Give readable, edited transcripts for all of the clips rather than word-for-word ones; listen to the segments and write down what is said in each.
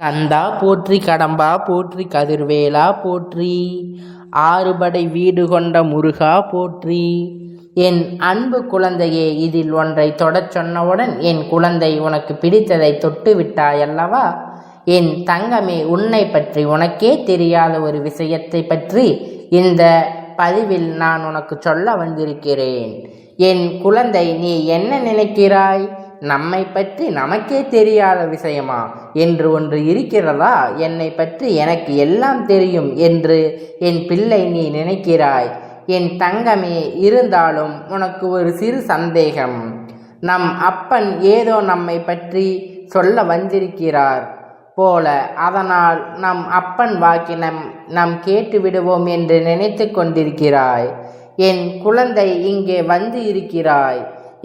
கந்தா போற்றி, கடம்பா போற்றி, கதிர்வேலா போற்றி, ஆறுபடை வீடு கொண்ட முருகா போற்றி. என் அன்பு குழந்தையே, இதில் ஒன்றை தொடச் சொன்னவுடன் என் குழந்தை உனக்கு பிடித்ததை தொட்டு விட்டாயல்லவா? என் தங்கமே, உன்னை பற்றி உனக்கே தெரியாத ஒரு விஷயத்தை பற்றி இந்த பதிவில் நான் உனக்கு சொல்ல வந்திருக்கிறேன். என் குழந்தை, நீ என்ன நினைக்கிறாய்? நம்மை பற்றி நமக்கே தெரியாத விஷயமா என்று ஒன்று இருக்கிறதா? என்னை பற்றி எனக்கு எல்லாம் தெரியும் என்று என் பிள்ளை நீ நினைக்கிறாய். என் தங்கமே, இருந்தாலும் உனக்கு ஒரு சிறு சந்தேகம். நம் அப்பன் ஏதோ நம்மை பற்றி சொல்ல வந்திருக்கிறார் போல, அதனால் நம் அப்பன் வாக்கினம் நாம் கேட்டு விடுவோம் என்று நினைத்து கொண்டிருக்கிறாய். என் குழந்தை, இங்கே வந்து இருக்கிறாய்.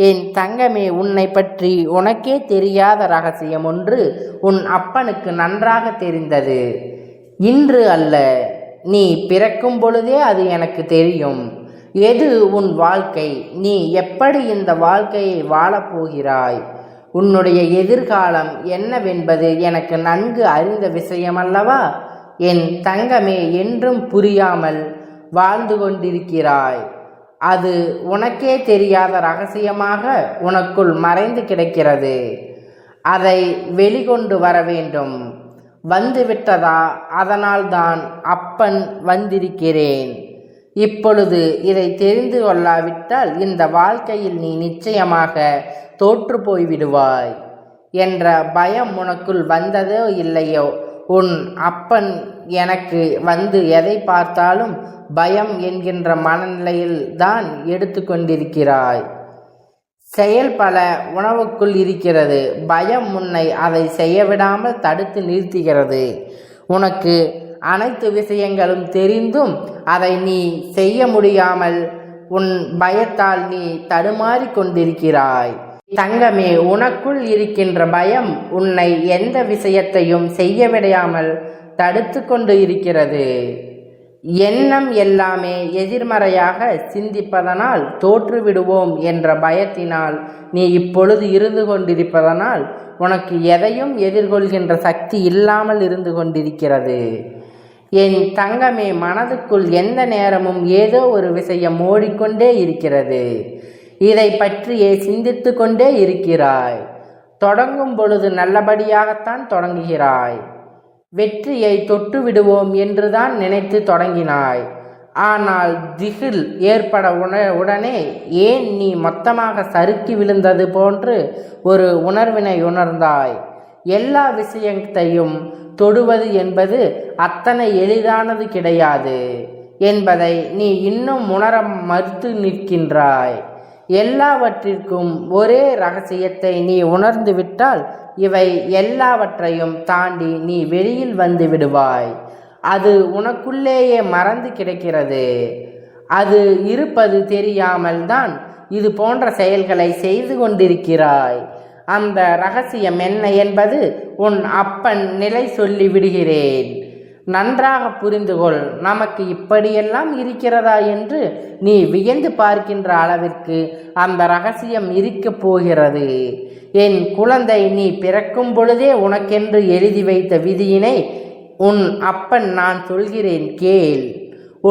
என் தங்கமே, உன்னை பற்றி உனக்கே தெரியாத ரகசியம் ஒன்று உன் அப்பனுக்கு நன்றாக தெரிந்தது. இன்று அல்ல, நீ பிறக்கும் பொழுதே அது எனக்கு தெரியும். எது உன் வாழ்க்கை? நீ எப்படி இந்த வாழ்க்கையை வாழப்போகிறாய்? உன்னுடைய எதிர்காலம் என்னவென்பது எனக்கு நன்கு அறிந்த விஷயமல்லவா? என் தங்கமே, என்றும் புரியாமல் வாழ்ந்து கொண்டிருக்கிறாய். அது உனக்கே தெரியாத ரகசியமாக உனக்குள் மறைந்து கிடக்கிறது. அதை வெளிக்கொண்டு வர வேண்டும். வந்துவிட்டதா? அதனால்தான் அப்பன் வந்திருக்கிறேன். இப்பொழுது இதை தெரிந்து கொள்ளாவிட்டால் இந்த வாழ்க்கையில் நீ நிச்சயமாக தோற்று போய்விடுவாய் என்ற பயம் உனக்குள் வந்ததோ இல்லையோ, உன் அப்பன் எனக்கு வந்து எதை பார்த்தாலும் பயம் என்கின்ற மனநிலையில் தான் எடுத்து கொண்டிருக்கிறாய். செயல் பல உணவுக்குள் இருக்கிறது. பயம் உன்னை அதை செய்ய விடாமல் தடுத்து நிறுத்துகிறது. உனக்கு அனைத்து விஷயங்களும் தெரிந்தும் அதை நீ செய்ய முடியாமல் உன் பயத்தால் நீ தடுமாறி கொண்டிருக்கிறாய். தங்கமே, உனக்குள் இருக்கின்ற பயம் உன்னை எந்த விஷயத்தையும் செய்ய விடாமல் தடுத்து கொண்டு இருக்கிறது. எண்ணம் எல்லாமே எதிர்மறையாக சிந்திப்பதனால் தோற்றுவிடுவோம் என்ற பயத்தினால் நீ இப்பொழுது இருந்து கொண்டிருப்பதனால் உனக்கு எதையும் எதிர்கொள்கின்ற சக்தி இல்லாமல் இருந்து கொண்டிருக்கிறது. என் தங்கமே, மனதுக்குள் எந்த நேரமும் ஏதோ ஒரு விஷயம் ஓடிக்கொண்டே இருக்கிறது. இதை பற்றியே சிந்தித்து கொண்டே இருக்கிறாய். தொடங்கும் பொழுது நல்லபடியாகத்தான் தொடங்குகிறாய். வெற்றியை தொட்டு விடுவோம் என்றுதான் நினைத்து தொடங்கினாய். ஆனால் திகில் ஏற்பட உடனே ஏன் நீ மொத்தமாக சறுக்கி விழுந்தது போன்று ஒரு உணர்வினை உணர்ந்தாய். எல்லா விஷயத்தையும் தொடுவது என்பது அத்தனை எளிதானது கிடையாது என்பதை நீ இன்னும் உணர மறுத்து நிற்கின்றாய். எல்லாவற்றிற்கும் ஒரே ரகசியத்தை நீ உணர்ந்து விட்டால் இவை எல்லாவற்றையும் தாண்டி நீ வெளியில் வந்து விடுவாய். அது உனக்குள்ளேயே மறந்து கிடக்கிறது. அது இருப்பது தெரியாமல் தான் இது போன்ற செயல்களை செய்து கொண்டிருக்கிறாய். அந்த ரகசியம் என்ன என்பது உன் அப்பன் நிலை சொல்லி விடுகிறேன். நன்றாக புரிந்துகொள். நமக்கு இப்படியெல்லாம் இருக்கிறதா என்று நீ வியந்து பார்க்கின்ற அளவிற்கு அந்த ரகசியம் இருக்கப் போகிறது. என் குழந்தை, நீ பிறக்கும் பொழுதே உனக்கென்று எழுதி வைத்த விதியினை உன் அப்பன் நான் சொல்கிறேன் கேள்.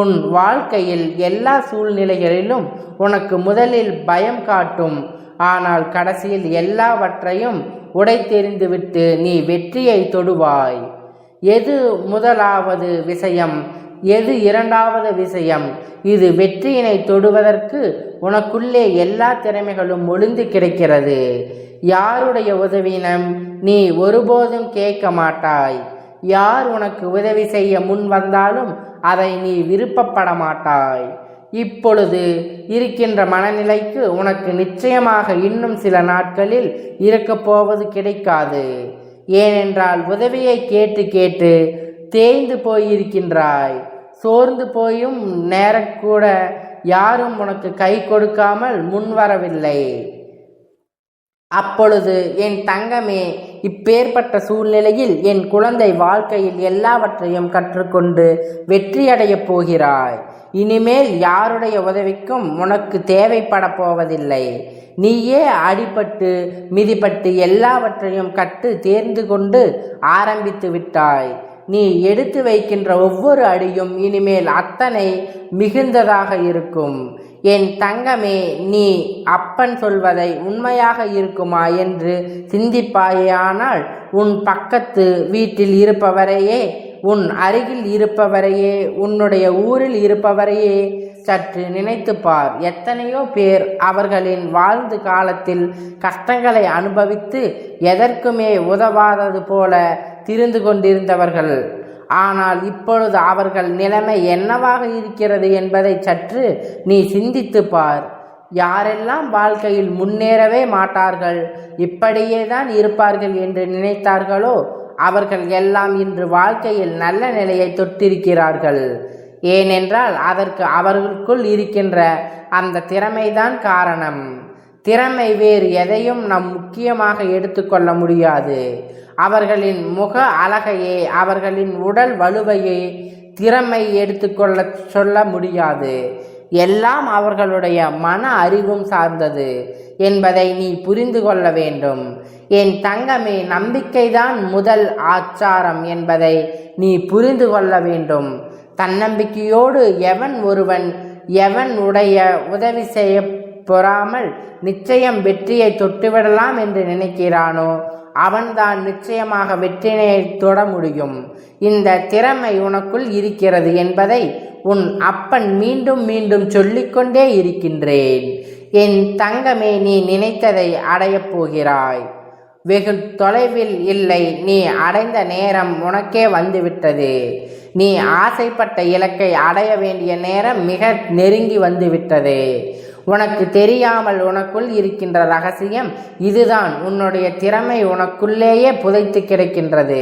உன் வாழ்க்கையில் எல்லா சூழ்நிலைகளிலும் உனக்கு முதலில் பயம் காட்டும். ஆனால் கடைசியில் எல்லாவற்றையும் உடைத்தெறிந்துவிட்டு நீ வெற்றியை தொடுவாய். எது முதலாவது விஷயம், எது இரண்டாவது விஷயம்? இது வெற்றியினை தொடுவதற்கு உனக்குள்ளே எல்லா திறமைகளும் ஒளிந்து கிடைக்கிறது. யாருடைய உதவியினம் நீ ஒருபோதும் கேட்க மாட்டாய். யார் உனக்கு உதவி செய்ய முன் வந்தாலும் அதை நீ விருப்பப்பட மாட்டாய். இப்பொழுது இருக்கின்ற மனநிலைக்கு உனக்கு நிச்சயமாக இன்னும் சில நாட்களில் இருக்கப் போவது கிடைக்காது. ஏனென்றால் உதவியை கேட்டு கேட்டு தேய்ந்து போயிருக்கின்றாய். சோர்ந்து போயும் நேரக்கூட யாரும் உனக்கு கை கொடுக்காமல் முன்வரவில்லை. அப்பொழுது என் தங்கமே, இப்பேற்பட்ட சூழ்நிலையில் என் குழந்தை வாழ்க்கையில் எல்லாவற்றையும் கற்றுக்கொண்டு வெற்றியடையப் போகிறாய். இனிமேல் யாருடைய உதவிக்கும் உனக்கு தேவைப்பட போவதில்லை. நீயே அடிபட்டு மிதிப்பட்டு எல்லாவற்றையும் கற்று தேர்ந்து கொண்டு ஆரம்பித்து விட்டாய். நீ எடுத்து வைக்கின்ற ஒவ்வொரு அடியும் இனிமேல் அத்தனை மிகுந்ததாக இருக்கும். என் தங்கமே, நீ அப்பன் சொல்வதை உண்மையாக இருக்குமா என்று சிந்திப்பாயானால் உன் பக்கத்து வீட்டில் இருப்பவரையே, உன் அருகில் இருப்பவரையே, உன்னுடைய ஊரில் இருப்பவரையே சற்று நினைத்துப்பார். எத்தனையோ பேர் அவர்களின் வாழ்ந்து காலத்தில் கஷ்டங்களை அனுபவித்து எதற்குமே உதவாதது போல திரிந்து கொண்டிருந்தவர்கள். ஆனால் இப்பொழுது அவர்கள் நிலைமை என்னவாக இருக்கிறது என்பதை சற்று நீ சிந்தித்து பார். யாரெல்லாம் வாழ்க்கையில் முன்னேறவே மாட்டார்கள், இப்படியே தான் இருப்பார்கள் என்று நினைத்தார்களோ அவர்கள் எல்லாம் இன்று வாழ்க்கையில் நல்ல நிலையை தொட்டிருக்கிறார்கள். ஏனென்றால் அதற்கு அவர்களுக்குள் இருக்கின்ற அந்த திறமைதான் காரணம். திறமை வேறு எதையும் நம் முக்கியமாக எடுத்துக்கொள்ள முடியாது. அவர்களின் முக அழகையே, அவர்களின் உடல் வலுவையே திறமை எடுத்துக்கொள்ள சொல்ல முடியாது. எல்லாம் அவர்களுடைய மன அறிவும் சார்ந்தது என்பதை நீ புரிந்து கொள்ள வேண்டும். என் தங்கமே, நம்பிக்கைதான் முதல் ஆச்சாரம் என்பதை நீ புரிந்து கொள்ள வேண்டும். தன்னம்பிக்கையோடு எவன் உடைய உதவி செய்ய பொறாமல் நிச்சயம் வெற்றியை தொட்டுவிடலாம் என்று நினைக்கிறானோ அவன்தான் நிச்சயமாக வெற்றியை தொட முடியும். இந்த திறமை உனக்குள் இருக்கிறது என்பதை உன் அப்பன் மீண்டும் மீண்டும் சொல்லிக்கொண்டே இருக்கின்றேன். என் தங்கமே, நீ நினைத்ததை அடையப் போகிறாய். வெகு தொலைவில் இல்லை, நீ அடைந்த நேரம் உனக்கே வந்துவிட்டது. நீ ஆசைப்பட்ட இலக்கை அடைய வேண்டிய நேரம் மிக நெருங்கி வந்துவிட்டது. உனக்கு தெரியாமல் உனக்குள் இருக்கின்ற ரகசியம் இதுதான். உன்னுடைய திறமை உனக்குள்ளேயே புதைத்து கிடக்கின்றது.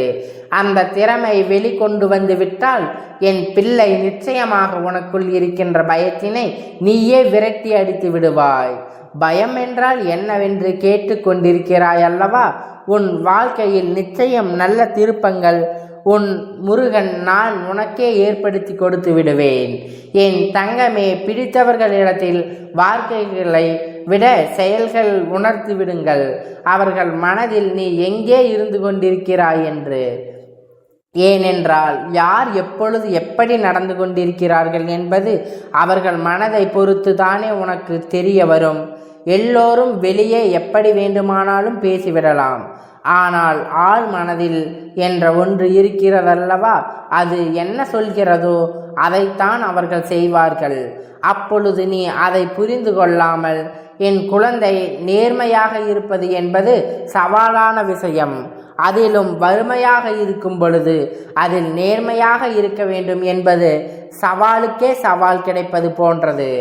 அந்த திறமை வெளிக்கொண்டு வந்து விட்டால் என் பிள்ளை நிச்சயமாக உனக்குள் இருக்கின்ற பயத்தினை நீயே விரட்டி அடித்து விடுவாய். பயம் என்றால் என்னவென்று கேட்டு கொண்டிருக்கிறாய் அல்லவா? உன் வாழ்க்கையில் நிச்சயம் நல்ல திருப்பங்கள் உன் முருகன் நான் உனக்கே ஏற்படுத்தி கொடுத்து விடுவேன். என் தங்கமே, பிடித்தவர்களிடத்தில் வார்த்தைகளை விட செயல்கள் உணர்த்து விடுங்கள் அவர்கள் மனதில் நீ எங்கே இருந்து கொண்டிருக்கிறாய் என்று. ஏனென்றால் யார் எப்பொழுது எப்படி நடந்து கொண்டிருக்கிறார்கள் என்பது அவர்கள் மனதை பொறுத்து தானே உனக்கு தெரிய வரும். எல்லோரும் வெளியே எப்படி வேண்டுமானாலும் பேசிவிடலாம். ஆனால் ஆள் மனதில் என்ற ஒன்று இருக்கிறதல்லவா, அது என்ன சொல்கிறதோ அதைத்தான் அவர்கள் செய்வார்கள். அப்பொழுது நீ அதை புரிந்து கொள்ளாமல் என் குழந்தை நேர்மையாக இருப்பது என்பது சவாலான விஷயம். அதிலும் வறுமையாக இருக்கும் பொழுது அதில் நேர்மையாக இருக்க வேண்டும் என்பது சவாலுக்கே சவால் கிடைப்பது போன்றது.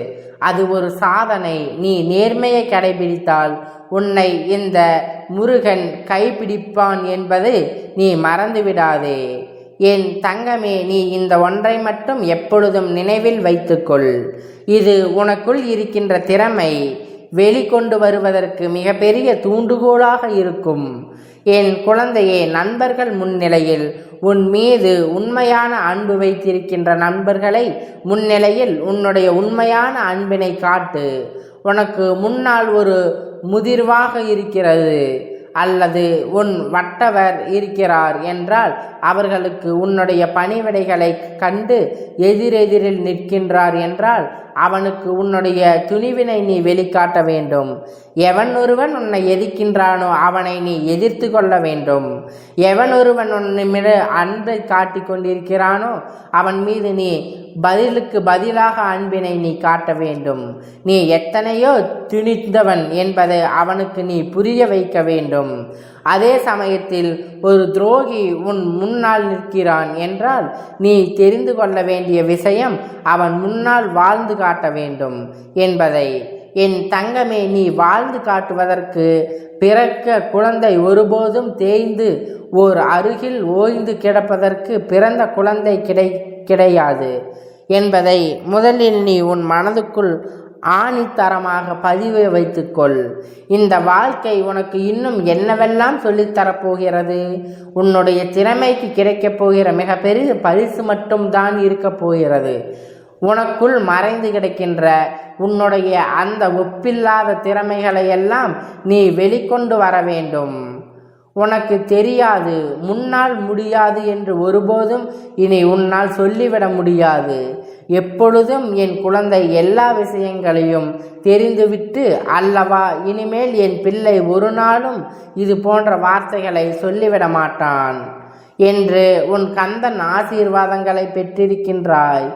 அது ஒரு சாதனை. நீ நேர்மையை கடைபிடித்தால் உன்னை இந்த முருகன் கைப்பிடிப்பான் என்பது நீ மறந்துவிடாதே. என் தங்கமே, நீ இந்த ஒன்றை மட்டும் எப்பொழுதும் நினைவில் வைத்துக்கொள். இது உனக்குள் இருக்கின்ற திறமை வெளிக்கொண்டு வருவதற்கு மிகப்பெரிய தூண்டுகோலாக இருக்கும். என் குழந்தையே, நண்பர்கள் முன்னிலையில் உன் மீது உண்மையான அன்பு வைத்திருக்கின்ற நண்பர்களை முன்னிலையில் உன்னுடைய உண்மையான அன்பினை காட்டு. உனக்கு முன்னால் ஒரு முதிர்வாக இருக்கிறது அல்லது உன் வட்டவர் இருக்கிறார் என்றால் அவர்களுக்கு உன்னுடைய பணிவிடைகளை கண்டு எதிரெதிரில் நிற்கின்றார் என்றால் அவனுக்கு உன்னுடைய துணிவினை நீ வெளிக்காட்ட வேண்டும். எவன் ஒருவன் உன்னை எதிர்க்கின்றானோ அவனை நீ எதிர்த்து கொள்ள வேண்டும். எவன் ஒருவன் உன்னிட அன்பை காட்டி கொண்டிருக்கிறானோ அவன் மீது நீ பதிலுக்கு பதிலாக அன்பினை நீ காட்ட வேண்டும். நீ எத்தனையோ துணிந்தவன் என்பதை அவனுக்கு நீ புரிய வைக்க வேண்டும். அதே சமயத்தில் ஒரு துரோகி உன் முன்னால் நிற்கிறான் என்றால் நீ தெரிந்து கொள்ள வேண்டிய விஷயம் அவன் முன்னால் வாழ்ந்து காட்ட வேண்டும் என்பதை. என் தங்கமே, நீ வாழ்ந்து காட்டுவதற்கு பிறக்க குழந்தை ஒருபோதும் தேய்ந்து ஓர் அருகில் ஓய்ந்து கிடப்பதற்கு பிறந்த குழந்தை கிடையாது என்பதை முதலில் நீ உன் மனதுக்குள் ஆணித்தரமாக பதிவு வைத்துக்கொள். இந்த வாழ்க்கை உனக்கு இன்னும் என்னவெல்லாம் சொல்லித்தரப்போகிறது? உன்னுடைய திறமைக்கு கிடைக்கப் போகிற மிகப்பெரிய பரிசு மட்டும்தான் இருக்கப் போகிறது. உனக்குள் மறைந்து கிடக்கின்ற உன்னுடைய அந்த ஒப்பில்லாத திறமைகளை எல்லாம் நீ வெளிக்கொண்டு வர வேண்டும். உனக்கு தெரியாது, முன்னால் முடியாது என்று ஒருபோதும் இனி உன்னால் சொல்லிவிட முடியாது. எப்பொழுதும் என் குழந்தை எல்லா விஷயங்களையும் தெரிந்துவிட்டு அல்லவா இனிமேல் என் பிள்ளை ஒரு நாளும் இது போன்ற வார்த்தைகளை சொல்லிவிட மாட்டான் என்று உன் கந்தன் ஆசீர்வாதங்களை பெற்றிருக்கின்றாய்.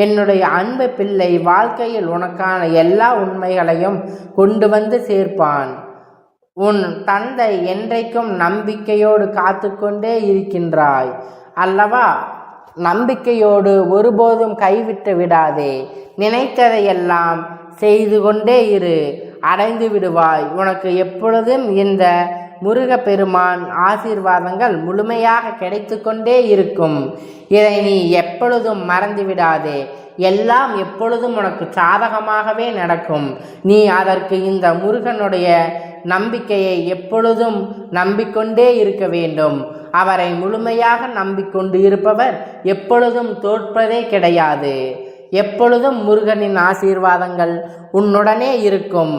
என்னுடைய அன்பு பிள்ளை வாழ்க்கையில் உனக்கான எல்லா உண்மைகளையும் கொண்டு வந்து சேர்ப்பான். உன் தந்தை என்றைக்கும் நம்பிக்கையோடு காத்து கொண்டே இருக்கின்றாய் அல்லவா? நம்பிக்கையோடு ஒருபோதும் கைவிட்டு விடாதே. நினைத்ததையெல்லாம் செய்து கொண்டே இரு, அடைந்து விடுவாய். உனக்கு எப்பொழுதும் இந்த முருகப்பெருமான் ஆசீர்வாதங்கள் முழுமையாக கிடைத்து கொண்டே இருக்கும். இதை நீ எப்பொழுதும் மறந்து விடாதே. எல்லாம் எப்பொழுதும் உனக்கு சாதகமாகவே நடக்கும். நீ அதற்கு இந்த முருகனுடைய நம்பிக்கையை எப்பொழுதும் நம்பிக்கொண்டே இருக்க வேண்டும். அவரை முழுமையாக நம்பிக்கொண்டு இருப்பவர் எப்பொழுதும் தோற்பதே கிடையாது. எப்பொழுதும் முருகனின் ஆசீர்வாதங்கள் உன்னுடனே இருக்கும்.